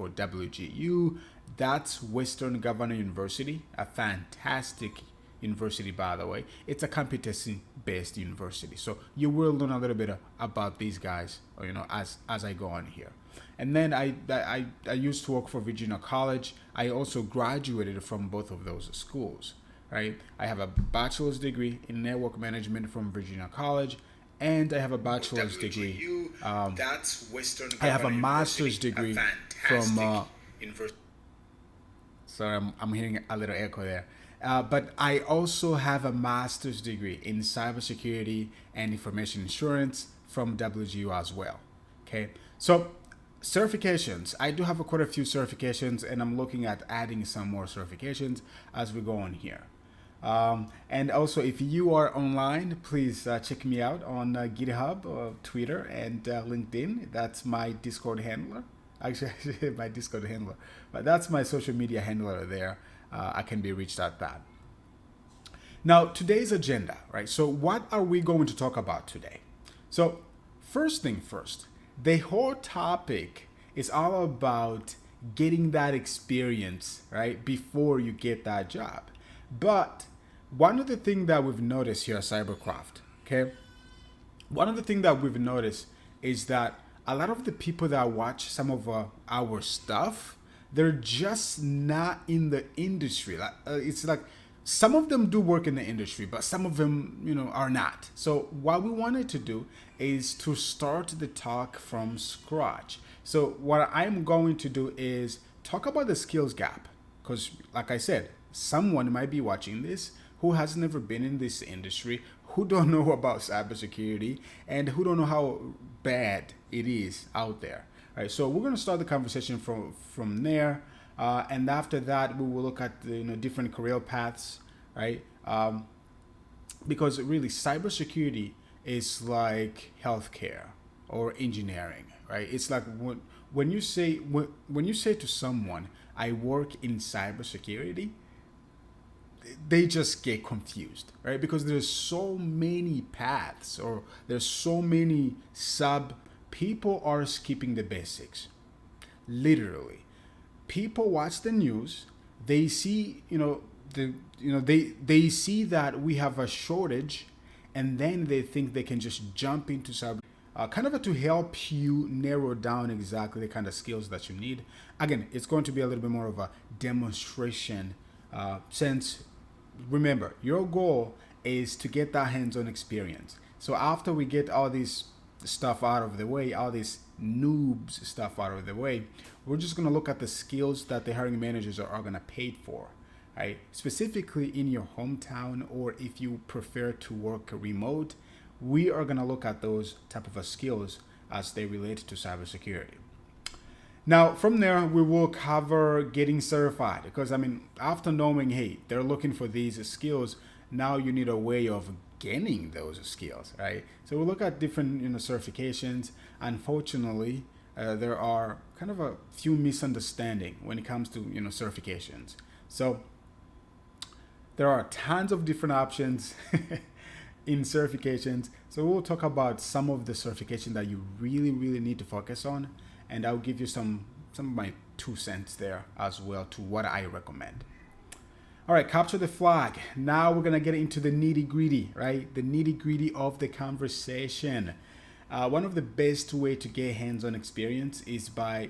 for WGU. That's Western Governor University, a fantastic university, by the way. It's a competency-based university, so you will learn a little bit about these guys, as I go on here. And then I used to work for Virginia College. I also graduated from both of those schools, right? I have a bachelor's degree in network management from Virginia College, and I have a bachelor's degree. That's Western I have a Governor master's University, degree a from. fantastic university. Sorry, I'm hearing a little echo there. But I also have a master's degree in cybersecurity and information insurance from WGU as well. Okay, so certifications. I do have quite a few certifications, and I'm looking at adding some more certifications as we go on here. And also, if you are online, please check me out on GitHub, Twitter, and LinkedIn. That's my Discord handler. Actually, my Discord handler, but that's my social media handler there. I can be reached at that. Now, today's agenda, right? So what are we going to talk about today? So first thing first, the whole topic is all about getting that experience, right, before you get that job. But one of the things that we've noticed here at Cybercraft, okay, one of the things that we've noticed is that a lot of the people that watch some of our stuff, they're just not in the industry. It's like some of them do work in the industry, but some of them, are not. So what we wanted to do is to start the talk from scratch. So what I'm going to do is talk about the skills gap, because like I said, someone might be watching this who has never been in this industry, who don't know about cybersecurity, and who don't know how bad it is out there. All right, so we're going to start the conversation from there, and after that, we will look at the different career paths, right? Because really, cybersecurity is like healthcare or engineering, right? It's like when you say to someone, "I work in cybersecurity," they just get confused, right? Because there's so many paths, or there's so many people are skipping the basics. Literally, people watch the news, they see, they see that we have a shortage, and then they think they can just jump into cyber, to help you narrow down exactly the kind of skills that you need. Again, it's going to be a little bit more of a demonstration, since remember, your goal is to get that hands-on experience. So after we get all this stuff out of the way, all this noobs stuff out of the way, we're just going to look at the skills that the hiring managers are going to pay for, right? Specifically in your hometown, or if you prefer to work remote, we are going to look at those type of skills as they relate to cybersecurity. Now, from there, we will cover getting certified, because after knowing, hey, they're looking for these skills, now you need a way of gaining those skills, right? So we'll look at different certifications. Unfortunately, there are kind of a few misunderstandings when it comes to certifications. So there are tons of different options in certifications. So we'll talk about some of the certifications that you really need to focus on, and I'll give you some of my 2 cents there as well to what I recommend. All right, capture the flag. Now we're gonna get into the nitty gritty, right? The nitty gritty of the conversation. One of the best way to get hands-on experience is by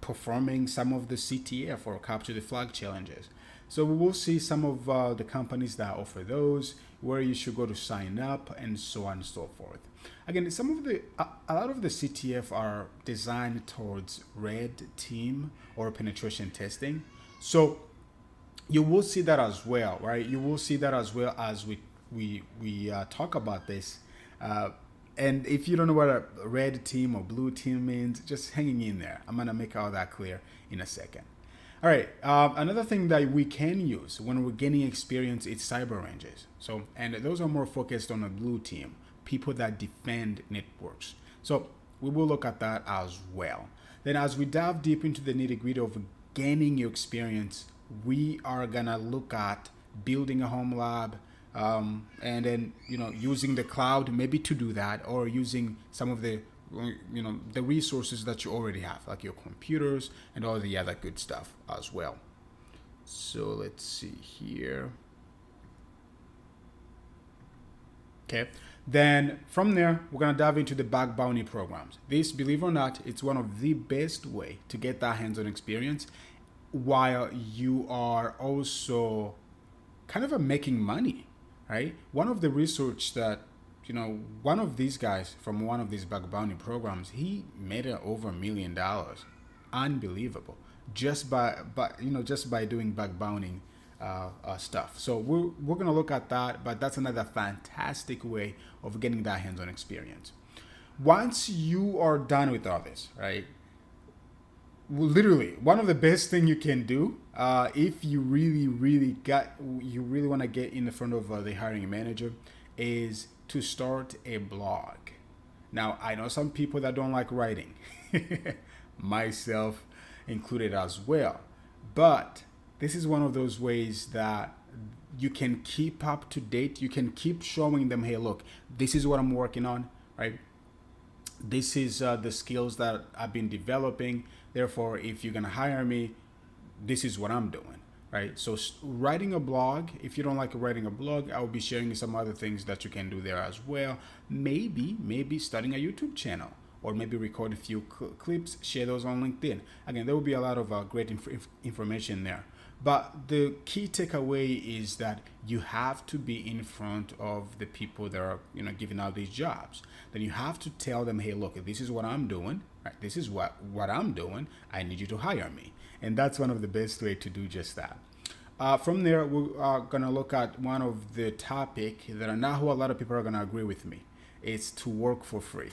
performing some of the CTF, or capture the flag challenges. So we will see some of the companies that offer those, where you should go to sign up, and so on and so forth. Again, a lot of the CTF are designed towards red team or penetration testing. So you will see that as well, right? You will see that as well as we talk about this. And if you don't know what a red team or blue team means, just hanging in there. I'm gonna make all that clear in a second. All right, another thing that we can use when we're gaining experience is cyber ranges. So, and those are more focused on a blue team, people that defend networks. So we will look at that as well. Then as we dive deep into the nitty gritty of gaining your experience, we are gonna look at building a home lab, and then using the cloud maybe to do that, or using some of the the resources that you already have, like your computers and all the other good stuff as well. So let's see here. Okay. Then from there, we're gonna dive into the bug bounty programs. This, believe it or not, it's one of the best way to get that hands-on experience while you are also kind of making money, right? One of the research that one of these guys from one of these bug bounty programs, he made over $1 million, unbelievable, just by doing bug bounty stuff. So we're gonna look at that, but that's another fantastic way of getting that hands-on experience. Once you are done with all this, right? Literally, one of the best thing you can do, if you really want to get in the front of the hiring manager, is to start a blog. Now, I know some people that don't like writing, myself included as well, but this is one of those ways that you can keep up to date. You can keep showing them, hey, look, this is what I'm working on, right? This is the skills that I've been developing. Therefore, if you're going to hire me, this is what I'm doing, right? So writing a blog, if you don't like writing a blog, I'll be sharing some other things that you can do there as well. Maybe starting a YouTube channel, or maybe record a few clips, share those on LinkedIn. Again, there will be a lot of great information there. But the key takeaway is that you have to be in front of the people that are, giving out these jobs. Then you have to tell them, hey, look, this is what I'm doing. Right? This is what I'm doing. I need you to hire me. And that's one of the best way to do just that. From there, we are going to look at one of the topic that I know a lot of people are going to agree with me. It's to work for free.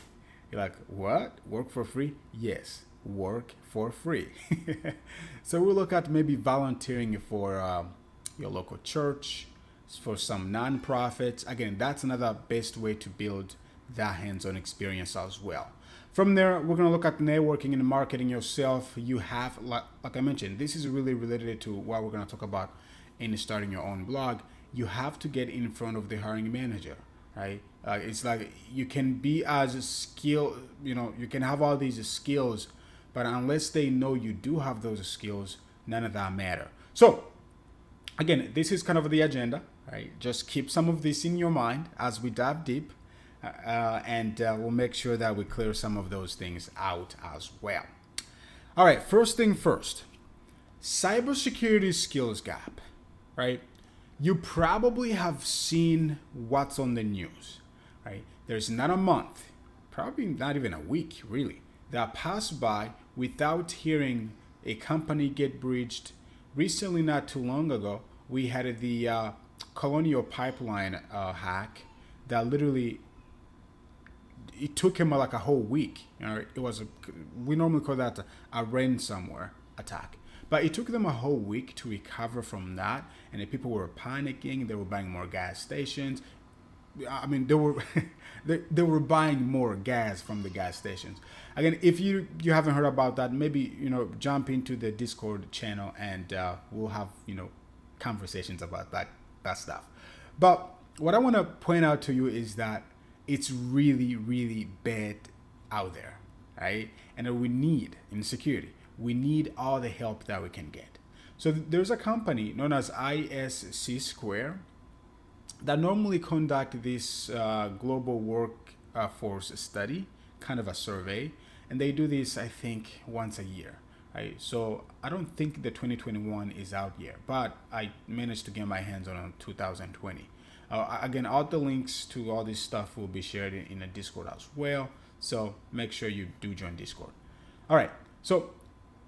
You're like, what? Work for free? Yes. Work for free. So we'll look at maybe volunteering for your local church, for some nonprofits. Again, that's another best way to build that hands-on experience as well. From there, we're going to look at networking and marketing yourself. You have, like I mentioned, this is really related to what we're going to talk about in starting your own blog. You have to get in front of the hiring manager, right? It's like you can be as a skill, you can have all these skills, but unless they know you do have those skills, none of that matter. So again, this is kind of the agenda, right? Just keep some of this in your mind as we dive deep, and we'll make sure that we clear some of those things out as well. All right, first thing first, cybersecurity skills gap, right? You probably have seen what's on the news, right? There's not a month, probably not even a week, really, that passed by without hearing a company get breached. Recently, not too long ago, we had the Colonial Pipeline hack that literally, it took him like a whole week. It was we normally call that a ransomware attack. But it took them a whole week to recover from that, and the people were panicking. They were buying more gas stations. I mean, they were they were buying more gas from the gas stations. Again, if you haven't heard about that, maybe jump into the Discord channel, and we'll have conversations about that stuff. But what I want to point out to you is that it's really, really bad out there, right? And we need, in security, we need all the help that we can get. So there's a company known as ISC Square that normally conduct this global workforce study, kind of a survey, and they do this, I think, once a year. Right? So I don't think the 2021 is out yet, but I managed to get my hands on 2020. Again, all the links to all this stuff will be shared in a Discord as well. So make sure you do join Discord. All right. So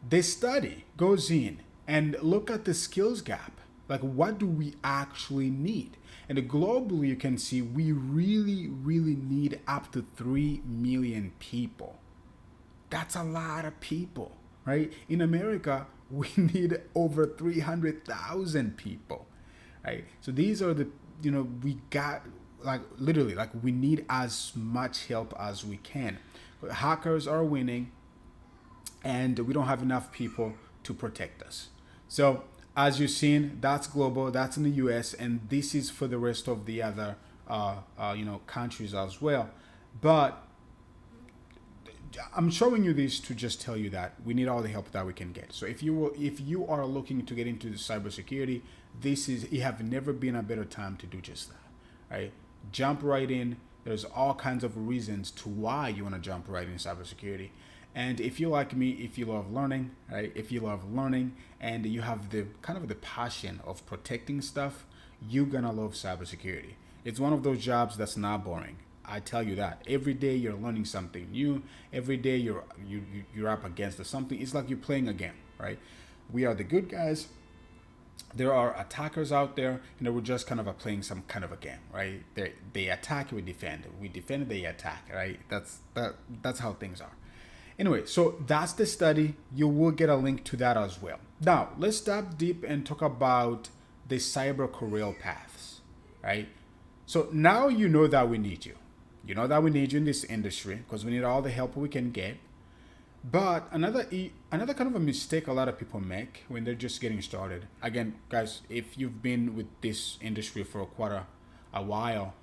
this study goes in and look at the skills gap. Like, what do we actually need? And globally, you can see we really, really need up to 3 million people. That's a lot of people, right? In America, we need over 300,000 people, right? So these are the, we got, like, literally, like, we need as much help as we can. Hackers are winning, and we don't have enough people to protect us. So as you've seen, that's global, that's in the US, and this is for the rest of the other countries as well. But I'm showing you this to just tell you that we need all the help that we can get. So if you are looking to get into the cybersecurity, you have never been a better time to do just that, right? Jump right in. There's all kinds of reasons to why you want to jump right in cybersecurity. And if you like me, if you love learning, right? If you love learning and you have the kind of the passion of protecting stuff, you're gonna love cybersecurity. It's one of those jobs that's not boring. I tell you that. Every day you're learning something new. Every day you're up against something. It's like you're playing a game, right? We are the good guys. There are attackers out there, and we're just kind of playing some kind of a game, right? They attack, we defend. We defend, they attack, right? That's how things are. Anyway, so that's the study. You will get a link to that as well. Now, let's dive deep and talk about the cyber career paths, right? So now you know that we need you. You know that we need you in this industry because we need all the help we can get. But another kind of a mistake a lot of people make when they're just getting started. Again, guys, if you've been with this industry for quite a while,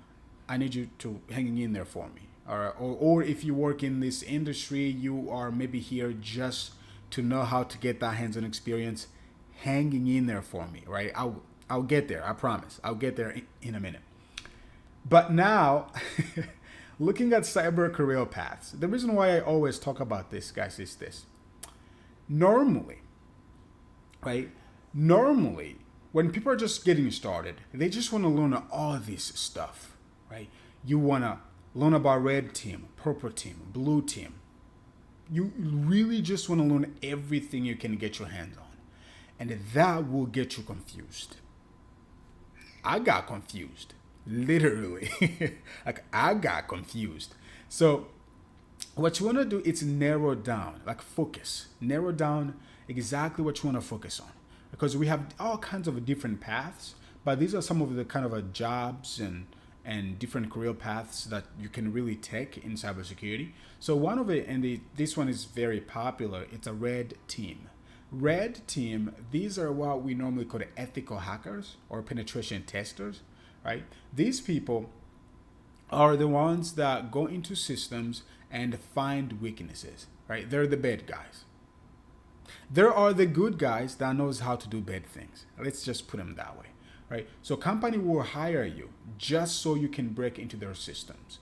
I need you to hang in there for me. Or if you work in this industry, you are maybe here just to know how to get that hands-on experience. Hanging in there for me, right? I'll get there. I promise. I'll get there in a minute. But now, looking at cyber career paths, the reason why I always talk about this, guys, is this. Normally, right? Normally, when people are just getting started, they just want to learn all this stuff, right? You want to learn about red team, purple team, blue team. You really just want to learn everything you can get your hands on. And that will get you confused. I got confused. Literally. Like, I got confused. So what you want to do is narrow down, like focus. Narrow down exactly what you want to focus on. Because we have all kinds of different paths, but these are some of the kind of jobs and different career paths that you can really take in cybersecurity. So one of it, and this one is very popular, it's a red team. Red team, these are what we normally call ethical hackers or penetration testers, right? These people are the ones that go into systems and find weaknesses, right? They're the bad guys. There are the good guys that knows how to do bad things. Let's just put them that way, right? So company will hire you just so you can break into their systems,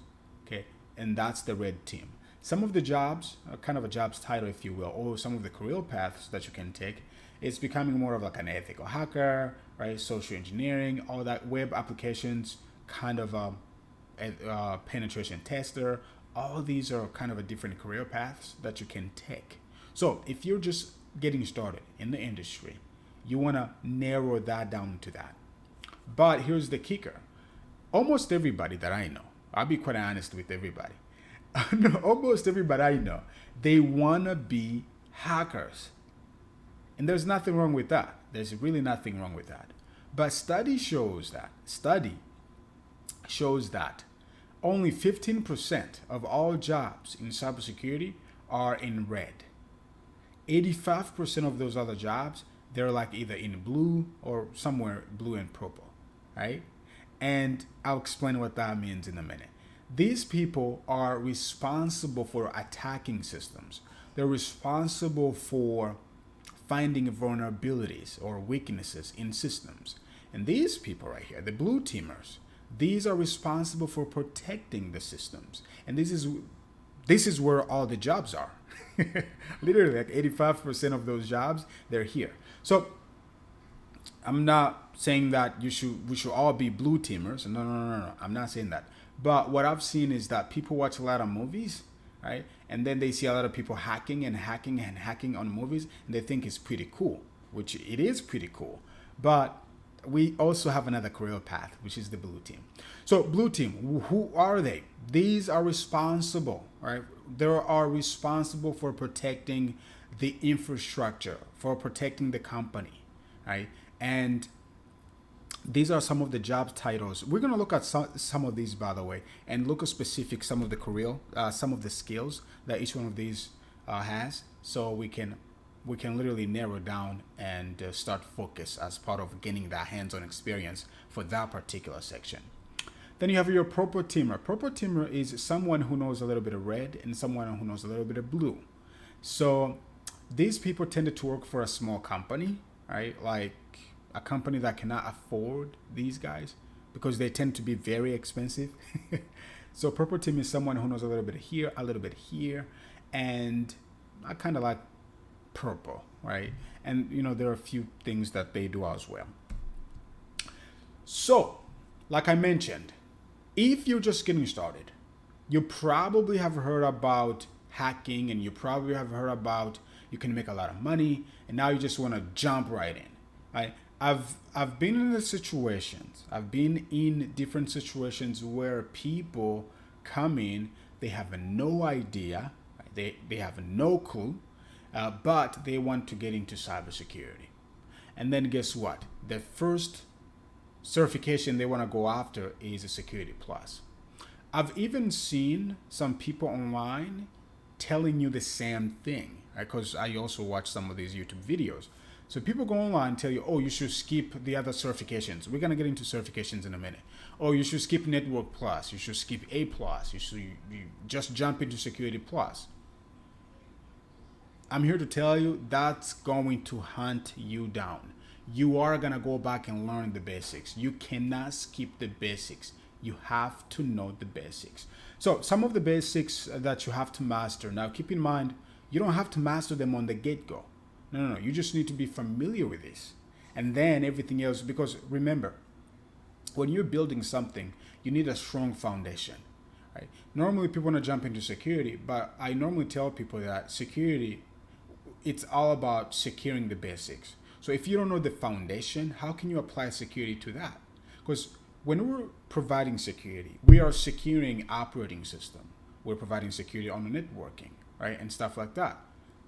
okay? And that's the red team. Some of the jobs, kind of a jobs title, if you will, or some of the career paths that you can take, it's becoming more of like an ethical hacker, right? Social engineering, all that, web applications, kind of a penetration tester. All these are kind of a different career paths that you can take. So if you're just getting started in the industry, you want to narrow that down to that. But here's the kicker. Almost everybody that I know, I'll be quite honest with everybody, almost everybody I know, they want to be hackers. And there's nothing wrong with that. There's really nothing wrong with that. But study shows that only 15% of all jobs in cybersecurity are in red. 85% of those other jobs, they're like either in blue or somewhere blue and purple, right? And I'll explain what that means in a minute. These people are responsible for attacking systems. They're responsible for finding vulnerabilities or weaknesses in systems. And these people right here, the blue teamers, these are responsible for protecting the systems. And this is where all the jobs are. Literally, like 85% of those jobs, they're here. So I'm not saying that we should all be blue teamers. No. I'm not saying that. But what I've seen is that people watch a lot of movies, right? And then they see a lot of people hacking on movies, and they think it's pretty cool, which it is pretty cool. But we also have another career path, which is the blue team. So blue team, who are they? These are responsible, right? They are responsible for protecting the infrastructure, for protecting the company, right? And these are some of the job titles. We're going to look at some of these, by the way, and look at specific some of the career, some of the skills that each one of these has, so we can literally narrow down and start focus as part of getting that hands-on experience for that particular section. Then you have your purple teamer. Purple teamer is someone who knows a little bit of red and someone who knows a little bit of blue. So these people tended to work for a small company, right? Like a company that cannot afford these guys because they tend to be very expensive. So purple team is someone who knows a little bit here, a little bit here, and I kind of like purple, right? And there are a few things that they do as well. So, like I mentioned, if you're just getting started, you probably have heard about hacking, and you probably have heard about you can make a lot of money, and now you just want to jump right in. Right? I've been in the situations. I've been in different situations where people come in, they have no idea, right? They have no clue, but they want to get into cybersecurity. And then guess what? The first certification they want to go after is a Security Plus. I've even seen some people online telling you the same thing, right? Because I also watch some of these YouTube videos. So people go online and tell you, oh, you should skip the other certifications. We're going to get into certifications in a minute. Oh, you should skip Network Plus. You should skip A Plus. You just jump into Security Plus. I'm here to tell you that's going to hunt you down. You are going to go back and learn the basics. You cannot skip the basics. You have to know the basics. So some of the basics that you have to master. Now, keep in mind, you don't have to master them on the get-go. No. You just need to be familiar with this. And then everything else, because remember, when you're building something, you need a strong foundation. Right? Normally, people want to jump into security, but I normally tell people that security, it's all about securing the basics. So if you don't know the foundation, how can you apply security to that? Because when we're providing security, we are securing operating system. We're providing security on the networking, right? And stuff like that.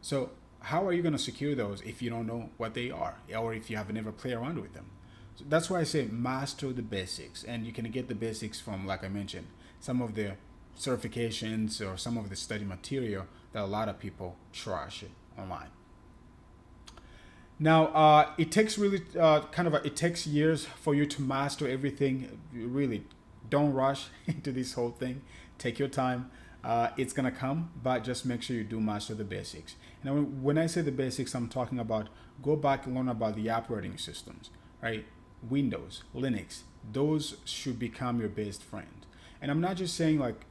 So how are you going to secure those if you don't know what they are, or if you have never played around with them? So that's why I say master the basics. And you can get the basics from, like I mentioned, some of the certifications or some of the study material that a lot of people trash online. Now, it takes really it takes years for you to master everything. Really, don't rush into this whole thing. Take your time. It's gonna come, but just make sure you do master the basics. And when I say the basics, I'm talking about go back and learn about the operating systems, right? Windows, Linux, those should become your best friend. And I'm not just saying like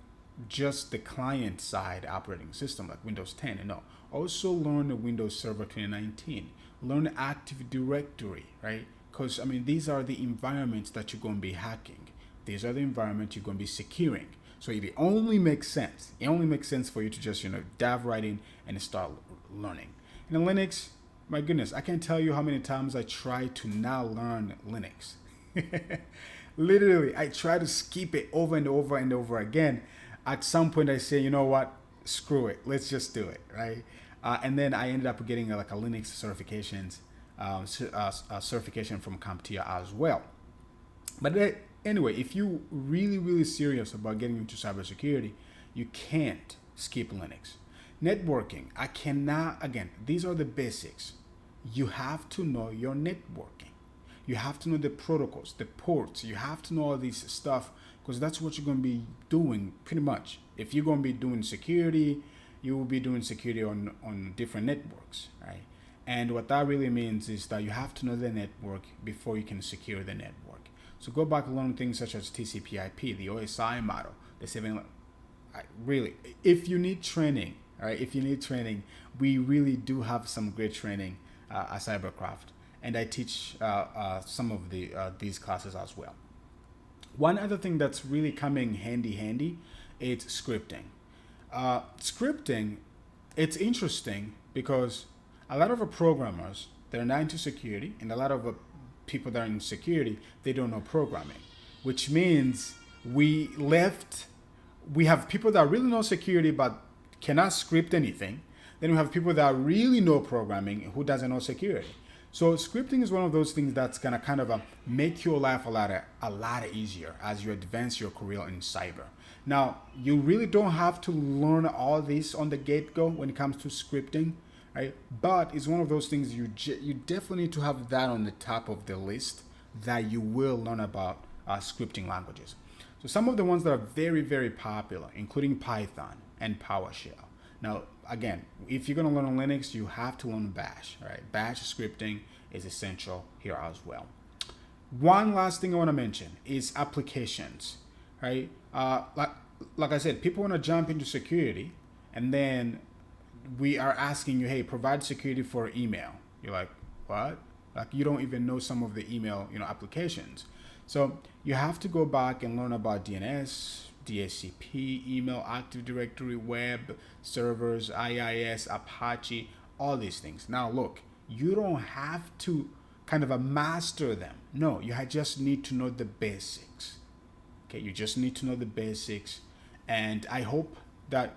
just the client side operating system like Windows 10. No, also learn the Windows Server 2019. Learn Active Directory, right? Because these are the environments that you're going to be hacking. These are the environments you're going to be securing. So it only makes sense. It only makes sense for you to just dive right in and start learning. And in Linux, my goodness, I can't tell you how many times I try to now learn Linux. Literally, I try to skip it over and over and over again. At some point, I say, you know what? Screw it. Let's just do it, right? And then I ended up getting like a Linux certification from CompTIA as well. But anyway, if you really serious about getting into cybersecurity, you can't skip Linux. Networking, I cannot, again, these are the basics. You have to know your networking. You have to know the protocols, the ports. You have to know all this stuff because that's what you're going to be doing pretty much. If you're going to be doing security, you will be doing security on different networks, right? And what that really means is that you have to know the network before you can secure the network. So go back and learn things such as TCP/IP, the OSI model, the 7. Really, if you need training, right? If you need training, we really do have some great training at Cybercraft, and I teach some of these classes as well. One other thing that's really coming handy is scripting. Scripting, it's interesting because a lot of programmers, they're not into security, and a lot of people that are in security, they don't know programming, which means we have people that really know security but cannot script anything. Then we have people that really know programming who doesn't know security. So scripting is one of those things that's gonna kind of make your life a lot easier as you advance your career in cyber. Now, you really don't have to learn all this on the get-go when it comes to scripting, right? But it's one of those things you definitely need to have that on the top of the list that you will learn about scripting languages. So some of the ones that are very, very popular, including Python and PowerShell. Now, again, if you're going to learn on Linux, you have to learn Bash, right? Bash scripting is essential here as well. One last thing I want to mention is applications, right? Like I said, people want to jump into security, and then we are asking you, hey, provide security for email. You're like, what? Like you don't even know some of the email, applications. So you have to go back and learn about DNS, DHCP, email, Active Directory, web servers, IIS, Apache, all these things. Now look, you don't have to kind of master them. No, you just need to know the basics. Okay, you just need to know the basics. And I hope that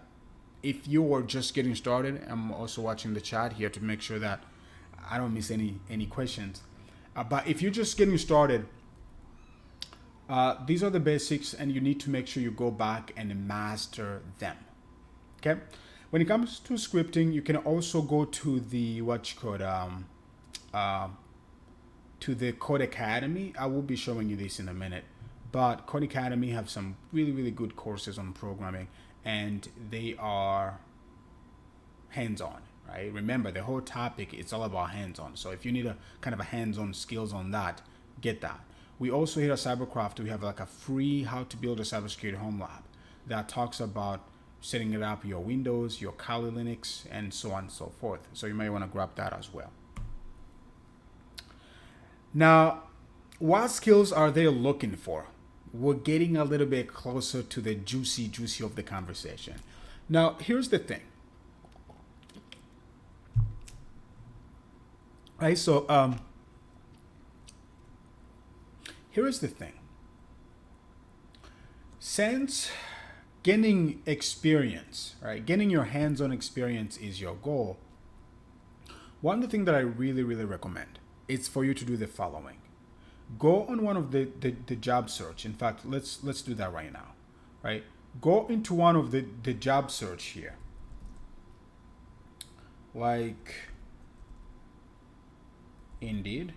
if you are just getting started, I'm also watching the chat here to make sure that I don't miss any questions. But if you're just getting started, these are the basics, and you need to make sure you go back and master them. Okay. When it comes to scripting, you can also go to the to the Code Academy. I will be showing you this in a minute, but Code Academy have some really, really good courses on programming, and they are hands-on, right? Remember, the whole topic is all about hands-on. So if you need a kind of a hands-on skills on that, get that. We also here at Cybercraft, we have like a free how to build a cybersecurity home lab that talks about setting it up your Windows, your Kali Linux, and so on and so forth. So you may want to grab that as well. Now, what skills are they looking for? We're getting a little bit closer to the juicy of the conversation. Now, here's the thing. Right, so here is the thing. Since gaining experience, right, getting your hands-on experience is your goal, one thing that I really, really recommend is for you to do the following. Go on one of the job search. In fact, let's do that right now, right? Go into one of the job search here. Like Indeed.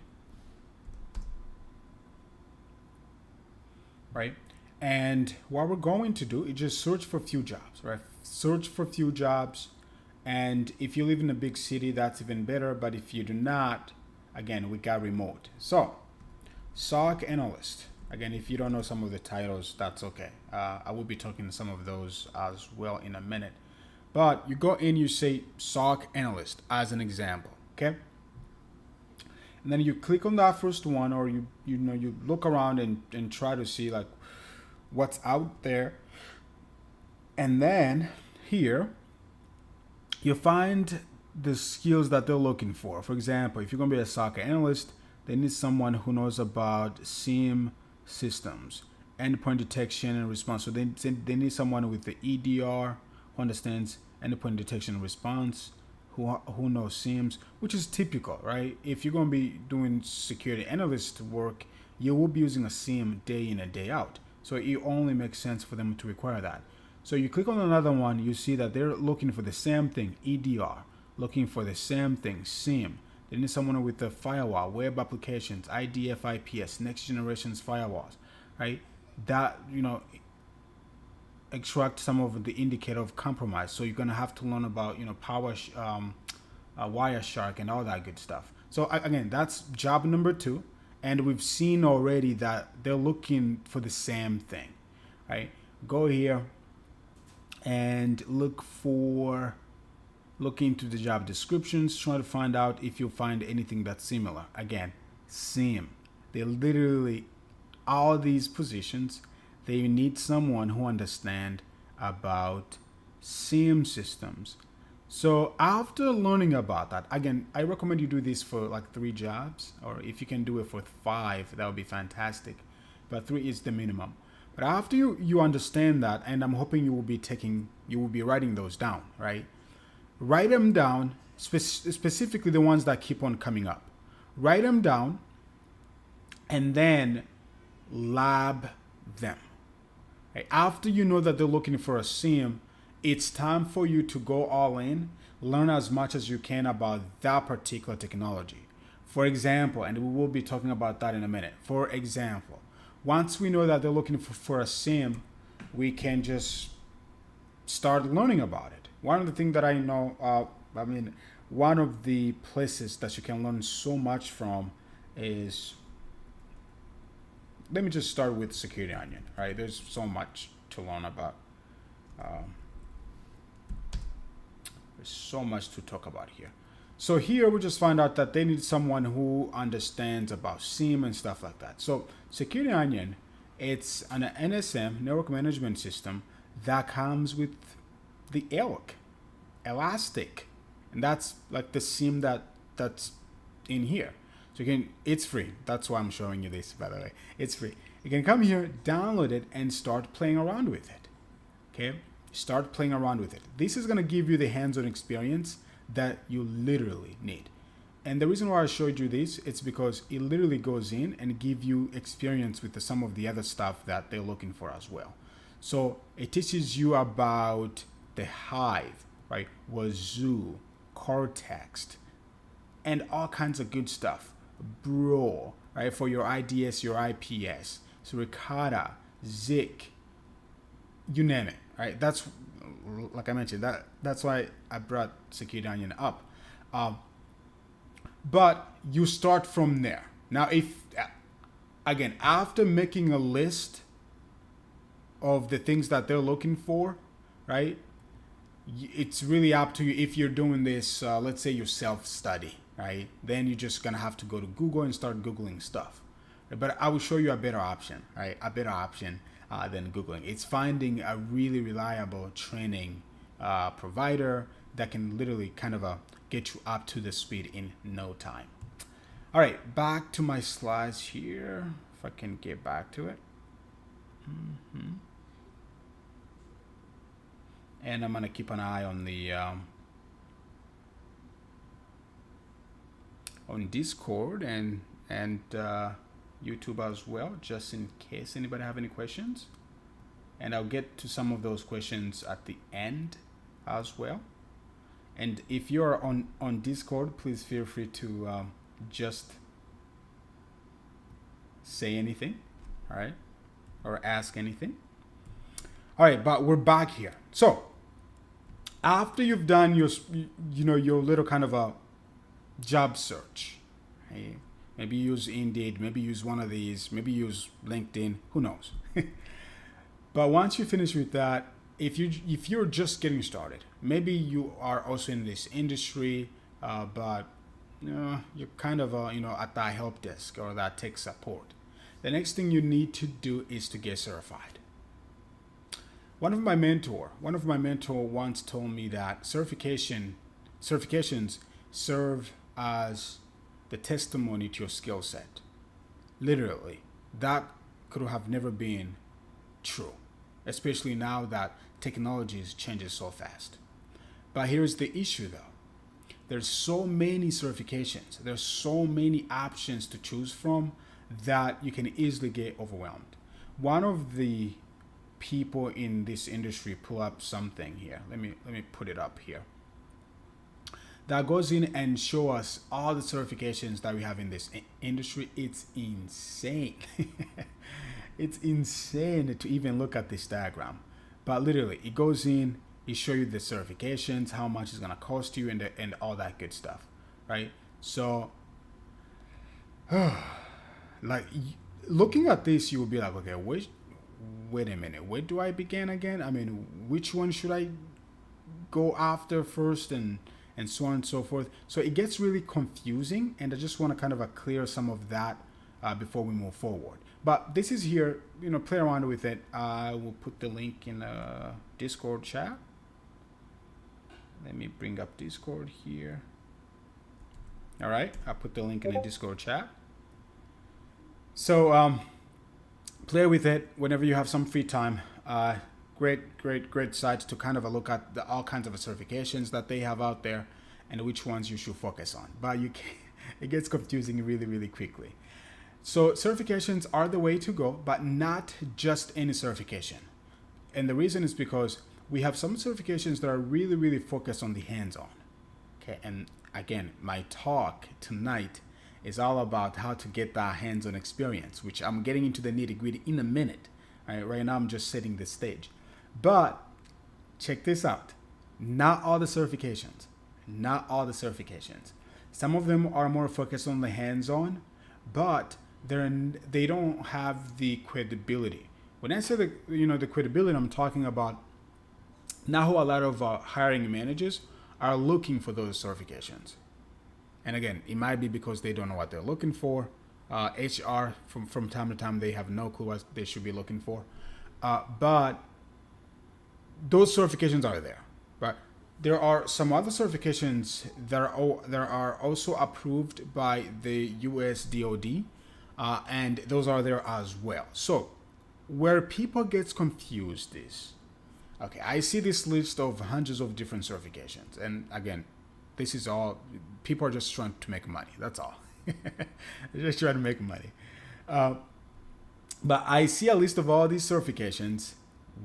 Right? And what we're going to do is just search for a few jobs, right? Search for a few jobs. And if you live in a big city, that's even better. But if you do not, again, we got remote. So, SOC analyst. Again, if you don't know some of the titles, that's okay. I will be talking some of those as well in a minute. But you go in, you say SOC analyst as an example, okay? And then you click on that first one, or you look around and try to see like what's out there. And then here you find the skills that they're looking for. For example, if you're going to be a SOC analyst, they need someone who knows about SIEM systems, endpoint detection and response. So they need someone with the EDR who understands endpoint detection and response, who knows SIEMs, which is typical, right? If you're going to be doing security analyst work, you will be using a SIEM day in and day out. So it only makes sense for them to require that. So you click on another one, you see that they're looking for the same thing, EDR, looking for the same thing, SIEM. They need someone with the firewall, web applications, IDF, IPS, next generation's firewalls, right? That, extract some of the indicator of compromise. So you're gonna have to learn about Wireshark and all that good stuff. So again, that's job number 2, and we've seen already that they're looking for the same thing, right? Go here and look into the job descriptions, try to find out if you find anything that's similar. Again, SIEM. They literally, all these positions, they need someone who understands about SIEM systems. So after learning about that, again, I recommend you do this for like 3 jobs, or if you can do it for 5, that would be fantastic. But 3 is the minimum. But after you understand that, and I'm hoping you will be writing those down, right? Write them down, specifically the ones that keep on coming up. Write them down, and then lab them. Right? After you know that they're looking for a SIEM, it's time for you to go all in, learn as much as you can about that particular technology. For example, and we will be talking about that in a minute. For example, once we know that they're looking for a SIM, we can just start learning about it. One of the things that I know, one of the places that you can learn so much from is, let me just start with Security Onion, right? There's so much to learn about. There's so much to talk about here. So here we just find out that they need someone who understands about SIEM and stuff like that. So Security Onion, it's an NSM, network management system, that comes with the ELK, Elastic, and that's like the SIEM that's in here. So you can, it's free. That's why I'm showing you this, by the way. It's free. You can come here, download it, and start playing around with it. Okay, start playing around with it. This is gonna give you the hands-on experience that you literally need. And the reason why I showed you this, it's because it literally goes in and give you experience with some of the other stuff that they're looking for as well. So it teaches you about the Hive, right? Wazoo, Cortex, and all kinds of good stuff. Bro, right? For your IDS, your IPS, so Ricotta, Zik, you name it, right? That's, like I mentioned, that's why I brought Security Onion up. But you start from there. Now, if, again, after making a list of the things that they're looking for, right? It's really up to you if you're doing this, let's say you self-study, right? Then you're just gonna have to go to Google and start Googling stuff. But I will show you a better option, right? A better option than Googling. It's finding a really reliable training provider that can literally kind of get you up to the speed in no time. All right, back to my slides here. If I can get back to it. And I'm gonna keep an eye on the on Discord and YouTube as well, just in case anybody have any questions. And I'll get to some of those questions at the end as well. And if you're on Discord, please feel free to just say anything, all right, or ask anything. All right, but we're back here. So after you've done your, your little kind of a job search, right? Maybe use Indeed, maybe use one of these, maybe use LinkedIn, who knows? But once you finish with that, if you're just getting started, maybe you are also in this industry, but you're kind of at that help desk or that tech support. The next thing you need to do is to get certified. One of my mentor once told me that certifications serve as the testimony to your skill set. Literally, that could have never been true, especially now that technology changes so fast. But here's the issue though. There's so many certifications, there's so many options to choose from that you can easily get overwhelmed. One of the people in this industry pull up something here. Let me put it up here. That goes in and show us all the certifications that we have in this industry. It's insane. It's insane to even look at this diagram. But literally, it goes in, it shows you the certifications, how much it's gonna cost you, and all that good stuff, right? So, like looking at this, you will be like, okay, wait a minute, where do I begin again? I mean, which one should I go after first, and so on and so forth. So it gets really confusing, and I just want to kind of clear some of that before we move forward. But this is here, play around with it. I will put the link in the Discord chat. Let me bring up Discord here. All right, I put the link in the Discord chat. So play with it whenever you have some free time. Great sites to kind of look at all kinds of certifications that they have out there and which ones you should focus on. But it gets confusing really quickly. So certifications are the way to go, but not just any certification. And the reason is because we have some certifications that are really focused on the hands-on. Okay, and again, my talk tonight It's all about how to get that hands-on experience, which I'm getting into the nitty-gritty in a minute. Right now I'm just setting the stage. But check this out. Not all the certifications. Not all the certifications. Some of them are more focused on the hands-on, but they don't have the credibility. When I say the credibility, I'm talking about now a lot of hiring managers are looking for those certifications. And again, it might be because they don't know what they're looking for. HR from time to time they have no clue what they should be looking for. But those certifications are there. But there are some other certifications that are also approved by the US DoD, and those are there as well. So where people gets confused is, okay, I see this list of hundreds of different certifications, and again, this is all people are just trying to make money. That's all. They're just trying to make money. But I see a list of all these certifications.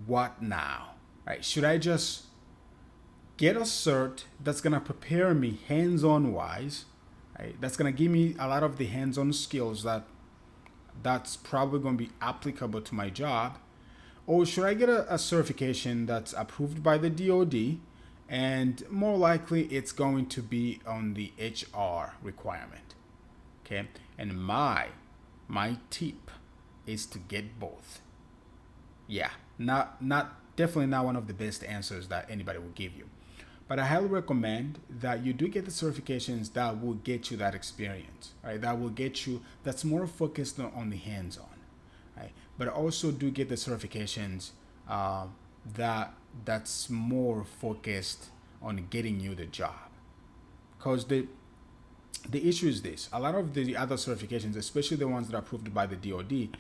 What now? Right? Should I just get a cert that's gonna prepare me hands-on wise? Right? That's gonna give me a lot of the hands-on skills that's probably gonna be applicable to my job. Or should I get a certification that's approved by the DoD, and more likely it's going to be on the HR requirement? Okay, and my tip is to get both. Yeah, not definitely not one of the best answers that anybody will give you, but I highly recommend that you do get the certifications that will get you that experience, right? That will get you, that's more focused on the hands-on, right? But also do get the certifications that's more focused on getting you the job, because the issue is this: a lot of the other certifications, especially the ones that are approved by the DoD,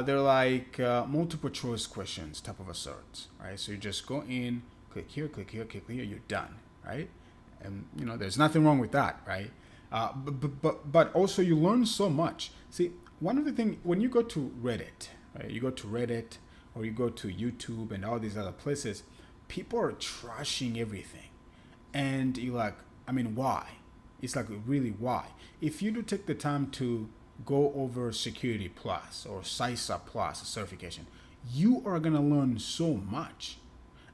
they're like multiple choice questions type of a certs, right? So you just go in, click here, click here, click here, you're done, right? And there's nothing wrong with that, right? But also you learn so much. See, one of the things when you go to Reddit, right? You go to Reddit or you go to YouTube and all these other places, people are trashing everything, and you're like, I mean, why? It's like, really, why? If you do take the time to go over Security Plus or CISA Plus certification, you are gonna learn so much.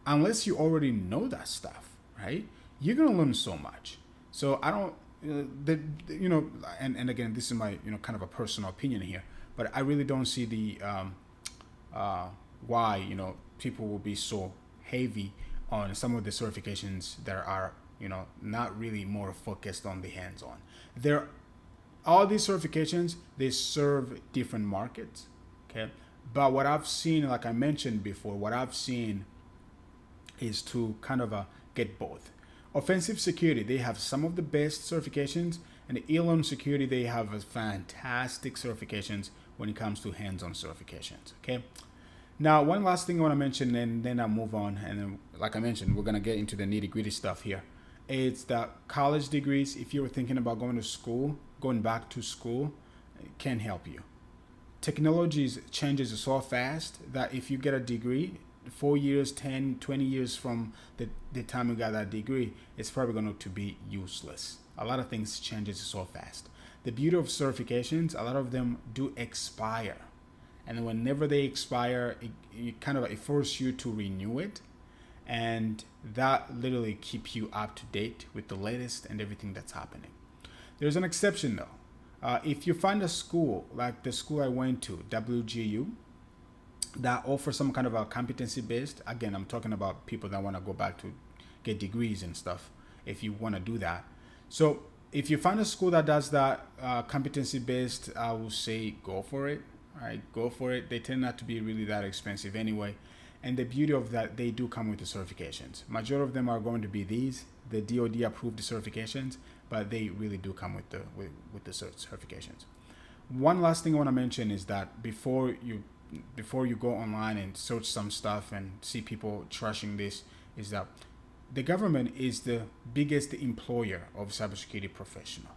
Unless you already know that stuff, right? You're gonna learn so much. So I don't, and again, this is my kind of a personal opinion here, but I really don't see the why people will be so heavy on some of the certifications that are not really more focused on the hands-on. All these certifications, they serve different markets, okay? But what I've seen, like I mentioned before, what I've seen is to kind of get both. Offensive security, they have some of the best certifications, and the e-learn security, they have a fantastic certifications when it comes to hands-on certifications, okay? Now, one last thing I want to mention, and then I'll move on. And then, like I mentioned, we're going to get into the nitty-gritty stuff here. It's that college degrees, if you were thinking about going back to school, it can help you. Technology changes so fast that if you get a degree, 4 years, 10, 20 years from the time you got that degree, it's probably going to be useless. A lot of things changes so fast. The beauty of certifications, a lot of them do expire. And whenever they expire, it forces you to renew it. And that literally keeps you up to date with the latest and everything that's happening. There's an exception though. If you find a school like the school I went to, WGU, that offers some kind of a competency based, again, I'm talking about people that want to go back to get degrees and stuff, if you want to do that. So if you find a school that does that competency based, I will say go for it. All right, go for it. They tend not to be really that expensive anyway. And the beauty of that, they do come with the certifications. Majority of them are going to be the DoD approved certifications, but they really do come with the certifications. One last thing I want to mention is that before you go online and search some stuff and see people trashing this, is that the government is the biggest employer of cybersecurity professionals.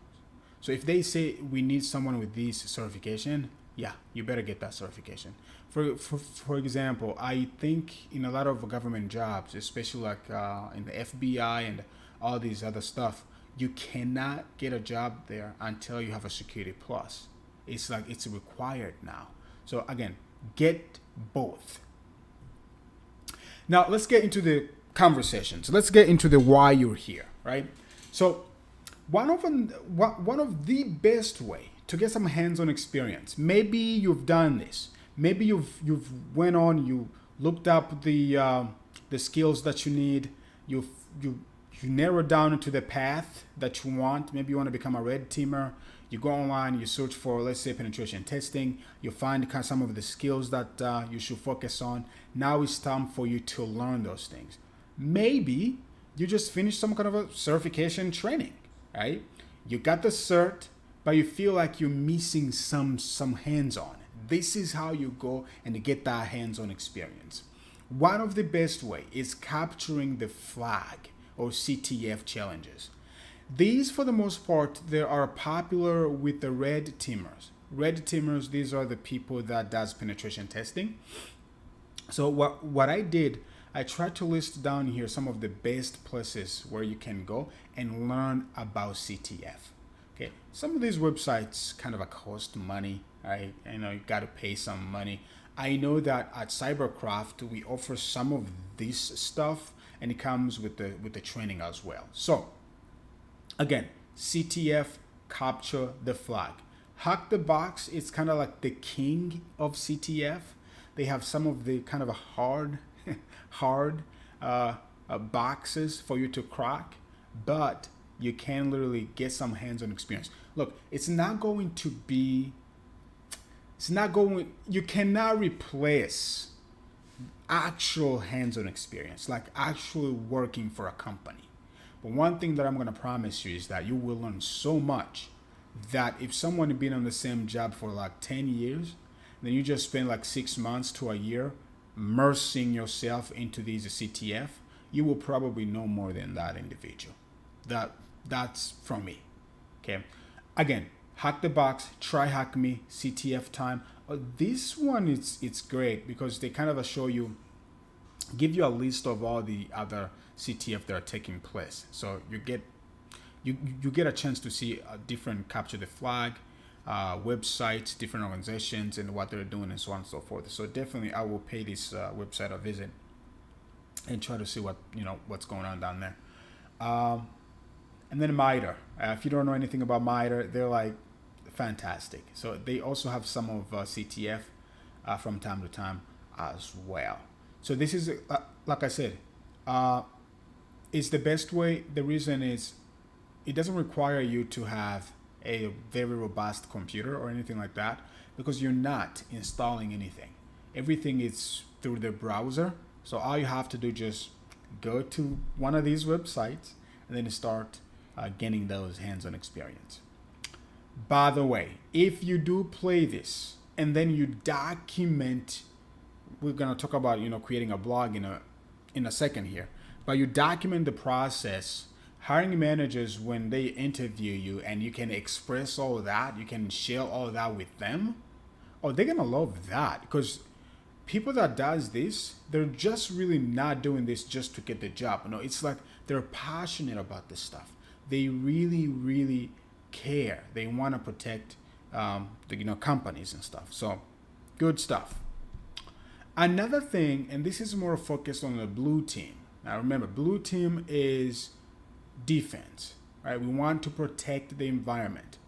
So if they say we need someone with this certification, yeah, you better get that certification. For example, I think in a lot of government jobs, especially like in the FBI and all these other stuff, You cannot get a job there until you have a security plus. It's like it's required now. So again, get both. Now let's get into the conversations. Let's get into the why you're here, right? So one of the best way to get some hands-on experience. Maybe you've done this. Maybe you've went on. You looked up the skills that you need. You narrow down into the path that you want. Maybe you want to become a red teamer. You go online, you search for, let's say, penetration testing. You find kind of some of the skills that you should focus on. Now it's time for you to learn those things. Maybe you just finished some kind of a certification training, right? You got the cert, but you feel like you're missing some hands-on. This is how you go and get that hands-on experience. One of the best way is capturing the flag or CTF challenges. These, for the most part, they are popular with the red teamers. Red teamers, these are the people that does penetration testing. So what I did, I tried to list down here some of the best places where you can go and learn about CTF. Okay, some of these websites kind of cost money, right? You got to pay some money. I know that at Cybercraft we offer some of this stuff, and it comes with the training as well. So again, CTF, capture the flag. Hack the Box, it's kind of like the king of CTF. They have some of the kind of a hard boxes for you to crack, but you can literally get some hands-on experience. Look, you cannot replace actual hands-on experience, like actually working for a company. But one thing that I'm going to promise you is that you will learn so much that if someone has been on the same job for like 10 years, then you just spend like 6 months to a year immersing yourself into these CTF, you will probably know more than that individual. That's from me. Okay. Again, Hack the Box, try Hack Me, CTF time. This one it's great because they kind of give you a list of all the other CTF that are taking place. So you get a chance to see a different capture the flag websites, different organizations, and what they're doing, and so on and so forth. So definitely, I will pay this website a visit and try to see what's going on down there. And then MITRE. If you don't know anything about MITRE, they're like fantastic. So they also have some of CTF from time to time as well. So this is, like I said, it's the best way. The reason is it doesn't require you to have a very robust computer or anything like that, because you're not installing anything. Everything is through the browser. So all you have to do, just go to one of these websites and then start getting those hands-on experience. By the way, if you do play this and then you document, we're gonna talk about creating a blog in a second here, but you document the process. Hiring managers, when they interview you and you can express all that, you can share all that with them, oh, they're gonna love that, because people that does this, they're just really not doing this just to get the job. No, it's like they're passionate about this stuff. They really, really care. They want to protect the companies and stuff. So good stuff. Another thing, and this is more focused on the blue team. Now remember, blue team is defense, right? We want to protect the environment.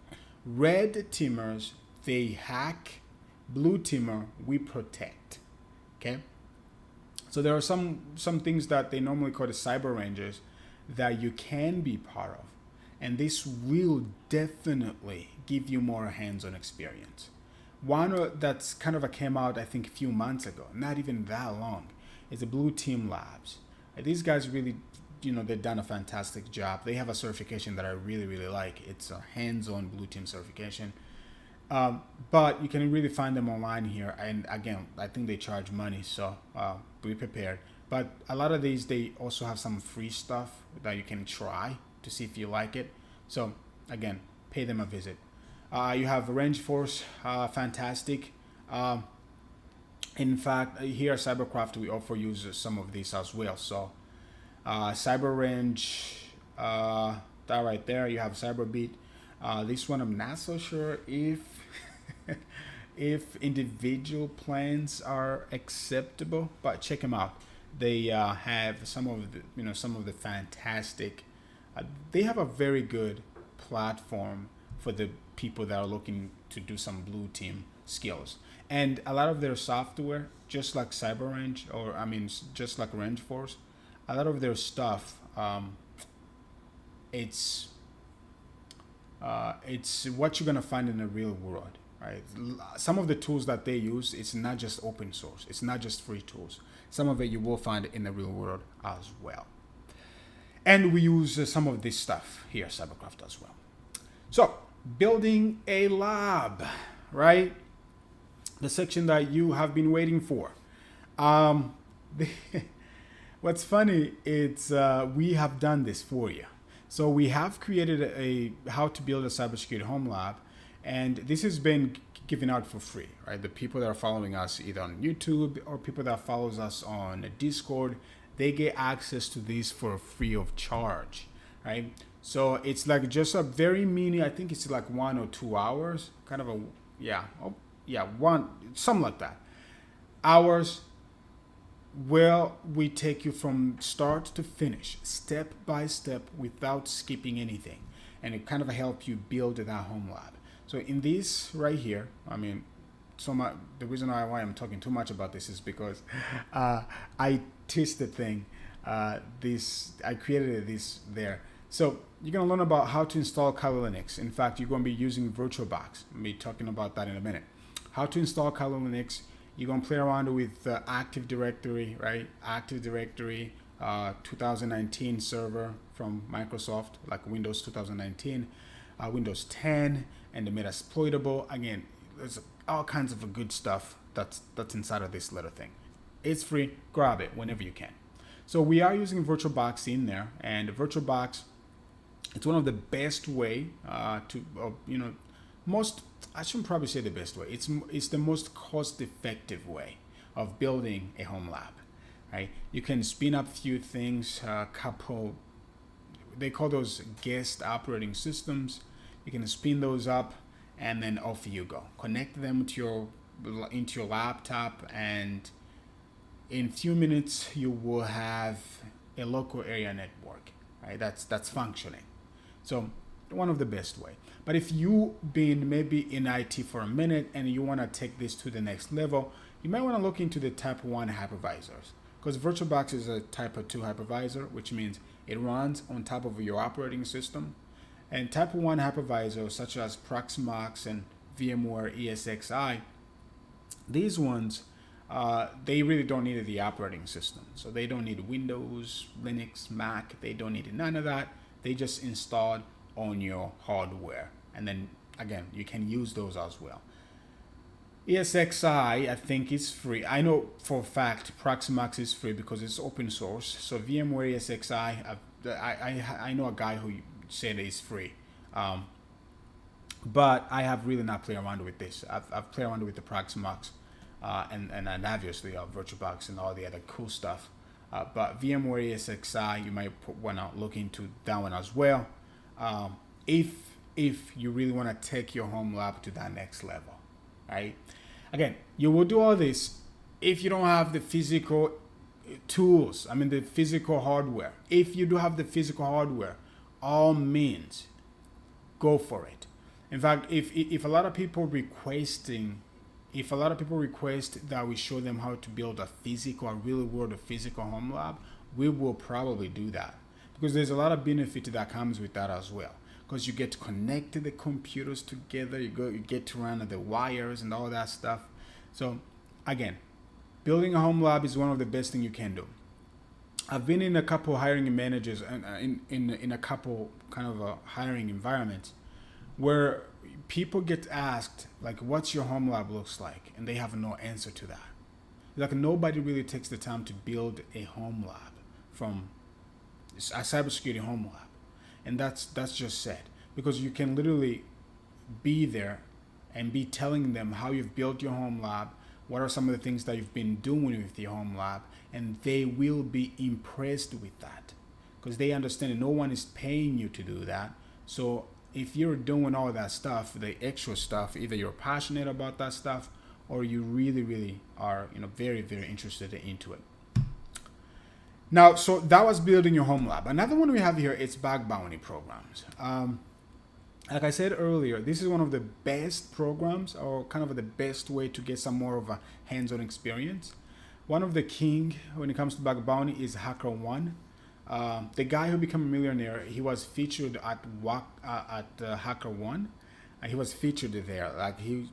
Red teamers, they hack. Blue teamer, we protect. Okay? So there are some things that they normally call the cyber rangers that you can be part of. And this will definitely give you more hands-on experience. One that's kind of came out, I think, a few months ago, not even that long, is the Blue Team Labs. These guys really, they've done a fantastic job. They have a certification that I really, really like. It's a hands-on Blue Team certification. But you can really find them online here. And again, I think they charge money, so be prepared. But a lot of these, they also have some free stuff that you can try to see if you like it. So again, pay them a visit. You have Range Force, fantastic. In fact, here at Cybercraft, we offer users some of these as well. So Cyber Range, that right there. You have Cyberbeat. This one I'm not so sure if if individual plans are acceptable, but check them out. They have some of the some of the fantastic. They have a very good platform for the people that are looking to do some blue team skills, and a lot of their software, just like CyberRange, or I mean, just like Range Force, a lot of their stuff. It's it's what you're gonna find in the real world, right? Some of the tools that they use, it's not just open source. It's not just free tools. Some of it you will find in the real world as well. And we use some of this stuff here at Cybercraft as well. So, building a lab, right? The section that you have been waiting for. Um, what's funny, it's we have done this for you. So we have created a how to build a cybersecurity home lab, and this has been given out for free, right? The people that are following us either on YouTube or people that follows us on Discord, they get access to this for free of charge, right? So it's like just a very mini, I think it's like 1 or 2 hours, kind of a, yeah, oh, yeah, one, something like that. Hours. Well, we take you from start to finish, step by step, without skipping anything, and it kind of help you build that home lab. So in this right here, I mean, the reason why I'm talking too much about this is because I teach the thing. I created this there. So you're gonna learn about how to install Kali Linux. In fact, you're gonna be using VirtualBox. I'll be talking about that in a minute. How to install Kali Linux. You're gonna play around with Active Directory, right? Active Directory 2019 server from Microsoft, like Windows 2019, Windows 10, and the Metasploitable. Again, there's all kinds of good stuff that's inside of this little thing. It's free. Grab it whenever you can. So we are using VirtualBox in there, and VirtualBox, it's one of the best way most, I shouldn't probably say the best way. It's the most cost-effective way of building a home lab, right? You can spin up a few things, couple. They call those guest operating systems. You can spin those up, and then off you go. Connect them to into your laptop, and in a few minutes you will have a local area network, right? That's functioning. So one of the best way. But if you've been maybe in IT for a minute and you want to take this to the next level, you might want to look into the type 1 hypervisors, because VirtualBox is a type 2 hypervisor, which means it runs on top of your operating system. And type 1 hypervisors such as Proxmox and VMware ESXi, these ones, they really don't need the operating system. So they don't need Windows, Linux, Mac. They don't need none of that. They just installed on your hardware, and then again you can use those as well. ESXi, I think, is free. I know for a fact Proxmox is free because it's open source. So VMware ESXi, I know a guy who said it's free, but I have really not played around with this. I've played around with the Proxmox, and obviously VirtualBox and all the other cool stuff. But VMware ESXi, you might want to look into that one as well. If you really want to take your home lab to that next level, right? Again, you will do all this if you don't have the physical tools. I mean, the physical hardware. If you do have the physical hardware, all means, go for it. In fact, if a lot of people request that we show them how to build a real world physical home lab, we will probably do that, because there's a lot of benefit that comes with that as well. Because you get to connect the computers together, you get to run the wires and all that stuff. So again, building a home lab is one of the best things you can do. I've been in a couple hiring managers and in a couple kind of hiring environments where people get asked, like, what's your home lab looks like, and they have no answer to that. Like, nobody really takes the time to build a home lab from a cybersecurity home lab, and that's just sad, because you can literally be there and be telling them how you've built your home lab, what are some of the things that you've been doing with your home lab, and they will be impressed with that, because they understand that no one is paying you to do that. So if you're doing all that stuff, the extra stuff, either you're passionate about that stuff or you really, really are, very, very interested into it. Now, so that was building your home lab. Another one we have here is bug bounty programs. Like I said earlier, this is one of the best programs, or kind of the best way to get some more of a hands-on experience. One of the king when it comes to bug bounty is HackerOne. The guy who became a millionaire, he was featured at HackerOne. He was featured there. Like he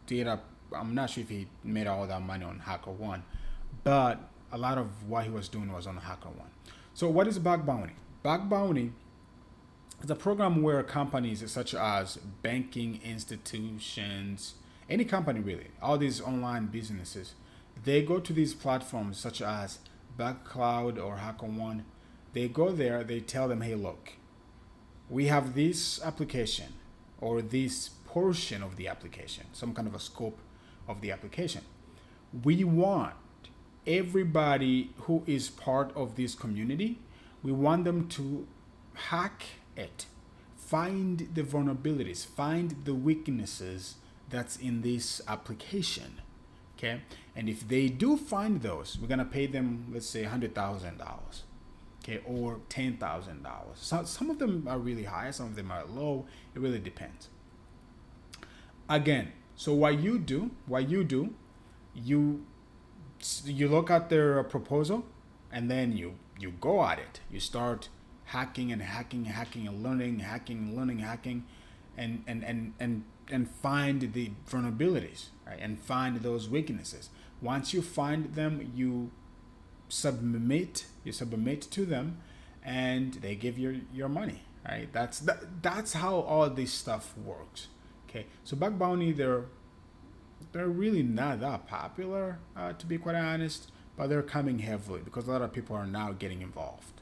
did I'm not sure if he made all that money on HackerOne, but a lot of what he was doing was on HackerOne. So what is bug bounty? Bug bounty is a program where companies such as banking institutions, any company really, all these online businesses, they go to these platforms such as BugCloud or HackerOne. They go there, they tell them, hey, look, we have this application or this portion of the application, some kind of a scope of the application. We want everybody who is part of this community, we want them to hack it, find the vulnerabilities, find the weaknesses that's in this application. Okay, and if they do find those, we're gonna pay them, let's say $100,000, okay, or $10,000. So some of them are really high, some of them are low. It really depends. Again, so what you do, you look at their proposal, and then you go at it. You start hacking and learning, and find the vulnerabilities, right? And find those weaknesses. Once you find them, you submit to them, and they give you your money, right? That's how all this stuff works. Okay, so bug bounty, they're really not that popular, to be quite honest, but they're coming heavily because a lot of people are now getting involved.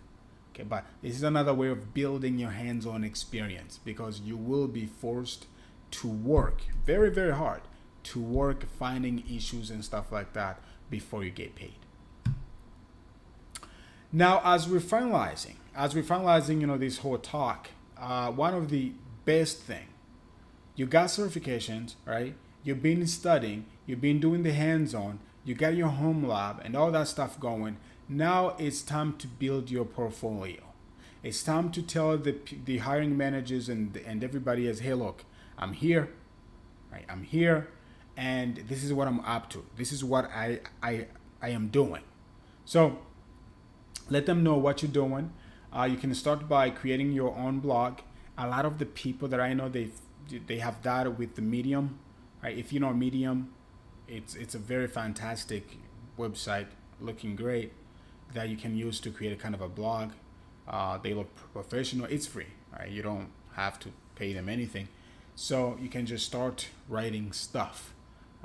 Okay, but this is another way of building your hands-on experience, because you will be forced to work very, very hard to work finding issues and stuff like that before you get paid. Now, as we're finalizing, this whole talk, one of the best thing, you got certifications, right? You've been studying, you've been doing the hands-on, you got your home lab and all that stuff going. Now it's time to build your portfolio. It's time to tell the hiring managers and everybody else, hey, look, I'm here, right? I'm here, and this is what I'm up to. This is what I am doing. So let them know what you're doing. You can start by creating your own blog. A lot of the people that I know, they have that with the Medium, right? If you know Medium, it's a very fantastic website, looking great, that you can use to create a kind of a blog. They look professional. It's free, right? You don't have to pay them anything. So you can just start writing stuff,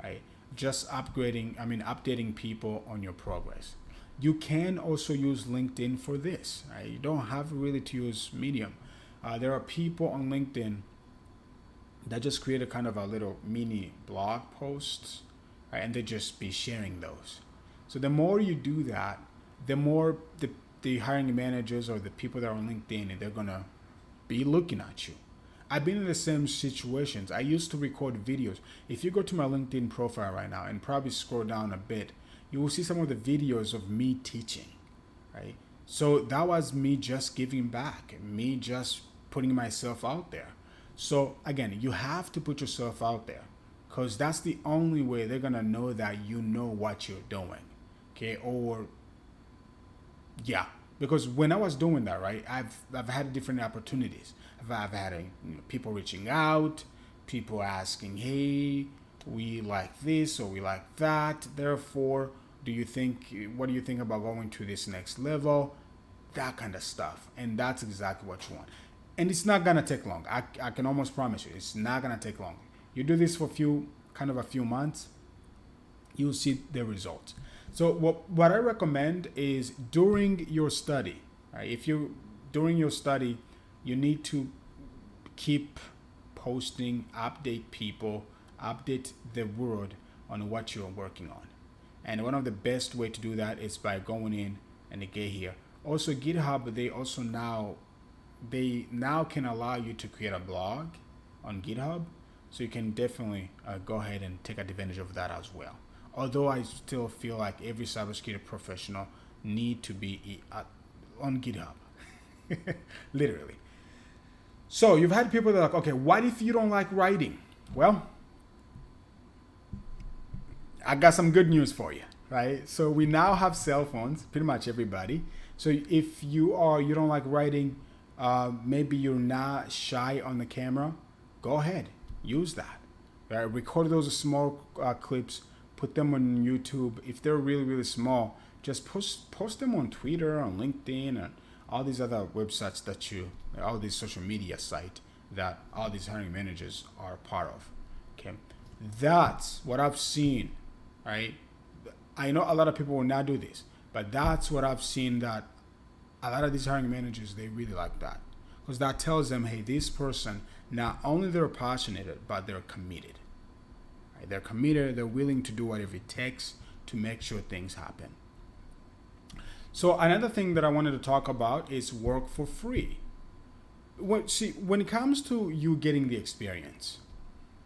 right? Just updating people on your progress. You can also use LinkedIn for this, right? You don't have really to use Medium. There are people on LinkedIn that just create a kind of a little mini blog posts, right? And they just be sharing those. So the more you do that, the more the hiring managers or the people that are on LinkedIn, they're gonna be looking at you. I've been in the same situations. I used to record videos. If you go to my LinkedIn profile right now and probably scroll down a bit, you will see some of the videos of me teaching, right? So that was me just giving back, me just putting myself out there. So again, you have to put yourself out there, because that's the only way they're gonna know that you know what you're doing. Okay, or yeah, because when I was doing that, right, I've had different opportunities. I've had people reaching out, people asking, hey, we like this or we like that. Therefore, what do you think about going to this next level? That kind of stuff. And that's exactly what you want. And it's not gonna take long. I can almost promise you, it's not gonna take long. You do this for a few months, you'll see the results. So what I recommend is during your study, right? During your study, you need to keep posting, update people, update the world on what you're working on. And one of the best way to do that is by going in and get here, Also, GitHub, they now can allow you to create a blog on GitHub, so you can definitely go ahead and take advantage of that as well. Although I still feel like every cybersecurity professional need to be on GitHub, literally. So you've had people that are like, okay, what if you don't like writing? Well, I got some good news for you, right? So we now have cell phones, pretty much everybody. So if you don't like writing, maybe you're not shy on the camera, go ahead, use that. Right? Record those small clips, put them on YouTube. If they're really really small, just post them on Twitter, on LinkedIn, and all these other websites all these social media sites that all these hiring managers are part of. Okay, that's what I've seen. Right, I know a lot of people will not do this, but that's what I've seen, that a lot of these hiring managers, they really like that, because that tells them, hey, this person, not only they're passionate, but they're committed. Right? They're committed. They're willing to do whatever it takes to make sure things happen. So another thing that I wanted to talk about is work for free. When it comes to you getting the experience,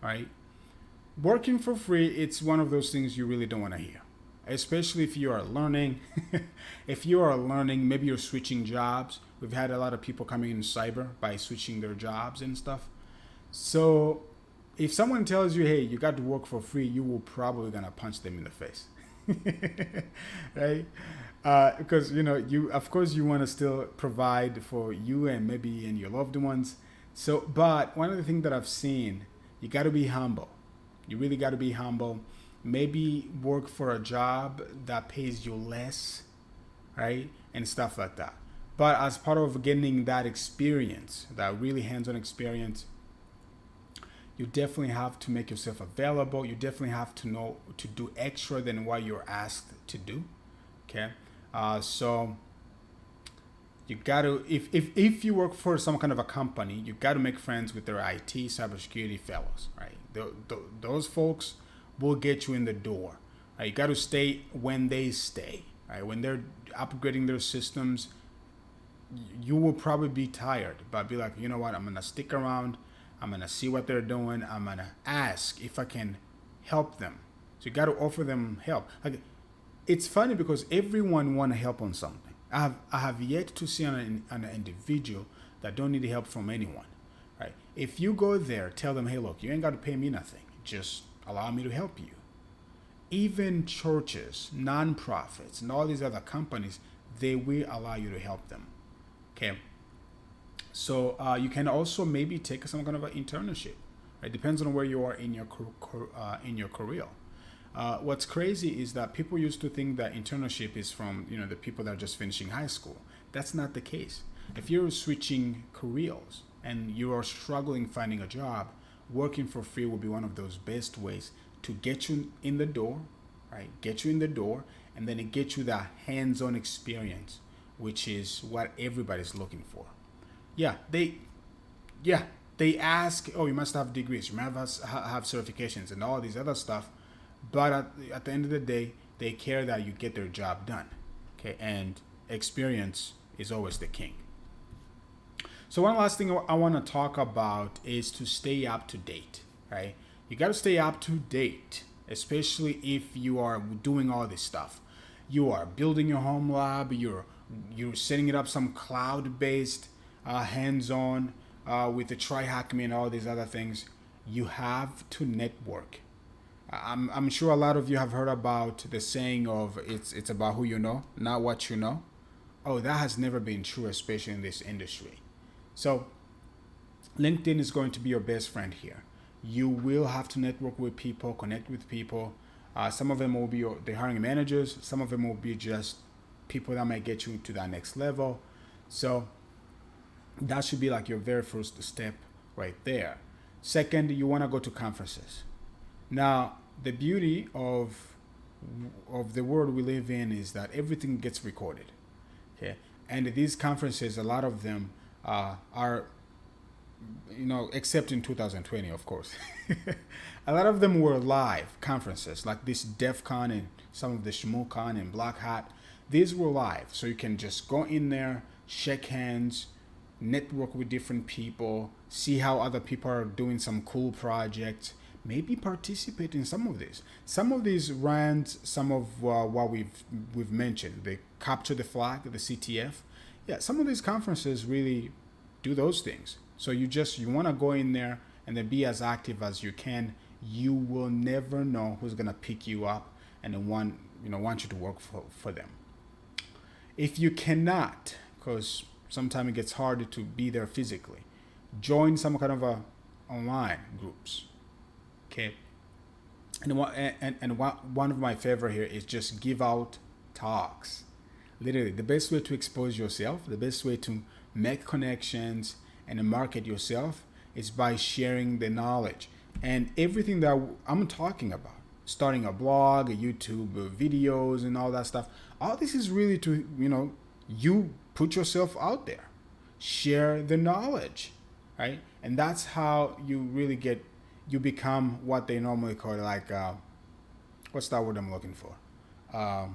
right? Working for free, it's one of those things you really don't want to hear, especially if you are learning. If you are learning, maybe you're switching jobs. We've had a lot of people coming in cyber by switching their jobs and stuff. So if someone tells you, hey, you got to work for free, you will probably gonna punch them in the face. Right? Because you of course you want to still provide for you and maybe and your loved ones. So, but one of the things that I've seen, you got to be humble. You really got to be humble. Maybe work for a job that pays you less, right? And stuff like that. But as part of getting that experience, that really hands-on experience, you definitely have to make yourself available. You definitely have to know to do extra than what you're asked to do. Okay? So you got to, if you work for some kind of a company, you got to make friends with their IT cybersecurity fellows, right? Those folks will get you in the door. Right? You got to stay when they stay, right? When they're upgrading their systems, you will probably be tired, but be like, you know what? I'm gonna stick around. I'm gonna see what they're doing. I'm gonna ask if I can help them. So you got to offer them help. Like, it's funny because everyone want to help on something. I have yet to see an individual that don't need help from anyone, right? If you go there, tell them, hey, look, you ain't got to pay me nothing. Just allow me to help you. Even churches, non-profits, and all these other companies, they will allow you to help them. Okay. So you can also maybe take some kind of an internship. It depends on where you are in your career. What's crazy is that people used to think that internship is from the people that are just finishing high school. That's not the case. If you're switching careers and you are struggling finding a job, working for free will be one of those best ways to get you in the door, right? Get you in the door, and then it gets you that hands-on experience, which is what everybody's looking for. They ask, oh, you must have degrees, you must have certifications and all these other stuff. But at the end of the day, they care that you get their job done. Okay, and experience is always the king. So one last thing I want to talk about is to stay up to date, right? You got to stay up to date, especially if you are doing all this stuff. You are building your home lab, you're setting it up some cloud-based, hands-on, with the TryHack Me and all these other things. You have to network. I'm sure a lot of you have heard about the saying of it's about who you know, not what you know. Oh, that has never been true, especially in this industry. So LinkedIn is going to be your best friend here. You will have to network with people, connect with people. Some of them will be the hiring managers. Some of them will be just people that might get you to that next level. So that should be like your very first step right there. Second, you want to go to conferences. Now, the beauty of the world we live in is that everything gets recorded. Okay, and these conferences, a lot of them are, except in 2020, of course, a lot of them were live conferences, like this DEF CON and some of the ShmooCon and Black Hat. These were live, so you can just go in there, shake hands, network with different people, see how other people are doing some cool projects, maybe participate in some of these. Some of these rants, some of what we've mentioned, the capture the flag, the CTF. Yeah, some of these conferences really do those things. So you want to go in there and then be as active as you can. You will never know who's gonna pick you up and then want you to work for them. If you cannot, because sometimes it gets harder to be there physically, join some kind of a online groups. Okay, one of my favorite here is just give out talks. Literally, the best way to expose yourself, the best way to make connections and market yourself is by sharing the knowledge and everything that I'm talking about. Starting a blog, a YouTube videos, and all that stuff. All this is really to you put yourself out there, share the knowledge, right? And that's how you really you become what they normally call like what's that word I'm looking for? All